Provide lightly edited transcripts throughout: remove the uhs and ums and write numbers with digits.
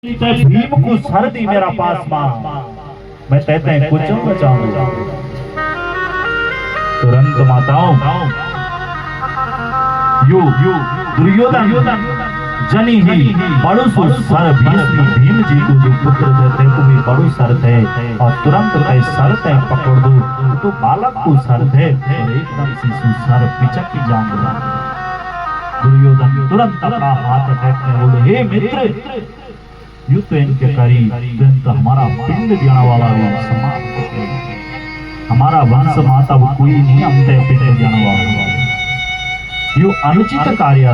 भीम को सर्दी मेरा पास मां, मैं कहते हैं कुछ बचाऊंगा। तुरंत माताओं यू दुर्योधन जनी ही बड़ो सर भीम जी को जो पुत्र देते तो भी बड़ो सर थे और तुरंत कई सर थे पकड़ दो तो बालक को सर थे और एकदम शिशु सर पिचक की जान दिया। दुर्योधन तुरंत अपना हाथ फेंकने बोले, हे मित्र यू तो इनके करी तो हमारा पिंड देने वाला भी समाप्त है, हमारा वंश माता वो कोई नहीं हमते पिंड देने वाला यू अनुचित कार्य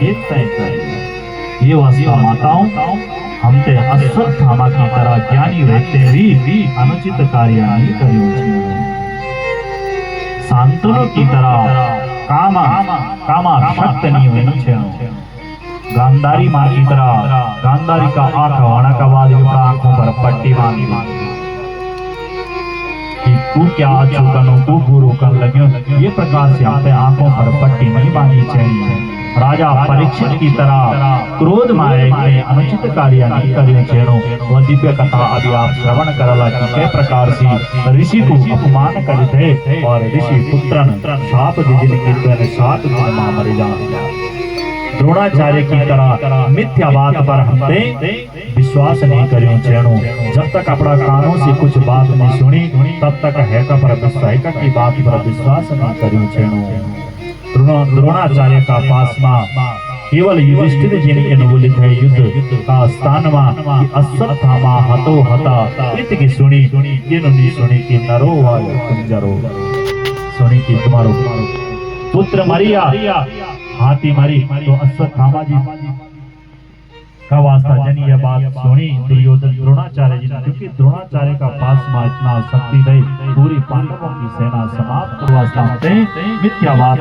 एक तय कर ये वास्ता माताओं हमते अश्वत्थामा की तरह ज्ञानी रहते भी अनुचित कार्य नहीं करियो शांतनु की तरह कामा शक्त नहीं होना चाहिए। गांधारी माँ की तरह गांधारी का आंख होना का बाद आंखों पर पट्टी बांधी कि तू क्या चुकनो तू गुरु कर लगे, ये प्रकार से हमने आंखों पर पट्टी नहीं बांधनी चाहिए। राजा परीक्षित की तरह क्रोध मारे में अनुचित कार्य नहीं करियो छेनो। वह दिव्य कथा अभी आप श्रवण करला कि किस प्रकार से ऋषि को अपमान करते और ऋषि पुत्रन साप दिन की तरह 7 दिन मां मर जाते। द्रोणाचार्य की तरह मिथ्या बात पर हमने विश्वास नहीं करियो छेनो। जब तक अपना कानों से कुछ बात नहीं सुनी तब तक है का पर विश्वास की बात पर विश्वास नहीं करियो छेनो। द्रोणाचार्य का पास केवल युधिष्ठिर जी ने अनुबोलित है युद्ध का स्थान में अश्वत्थामा हतो हता इत की सुनी जिन्होंने सुनी कि नरो वायो कुंजरो सुनी कि तुम्हारो पुत्र मरिया हाथी मरी तो अश्वत्थामा जी का वास्ता जनी यह बात सुनी दुर्योधन द्रोणाचार्य जी ने, क्योंकि द्रोणाचार्य का पास में इतना शक्ति थी पूरी पांडवों की सेना समाप्त वास्ता मिथ्या बात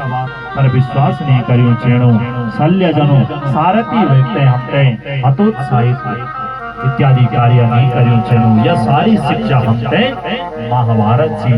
पर विश्वास नहीं करियो छेणो। शल्य जनो सारथी व्यक्ति हमते हतोत्साहित इत्यादि कार्य नहीं करियो छेणो। यह सारी शिक्षा हमते महाभारत से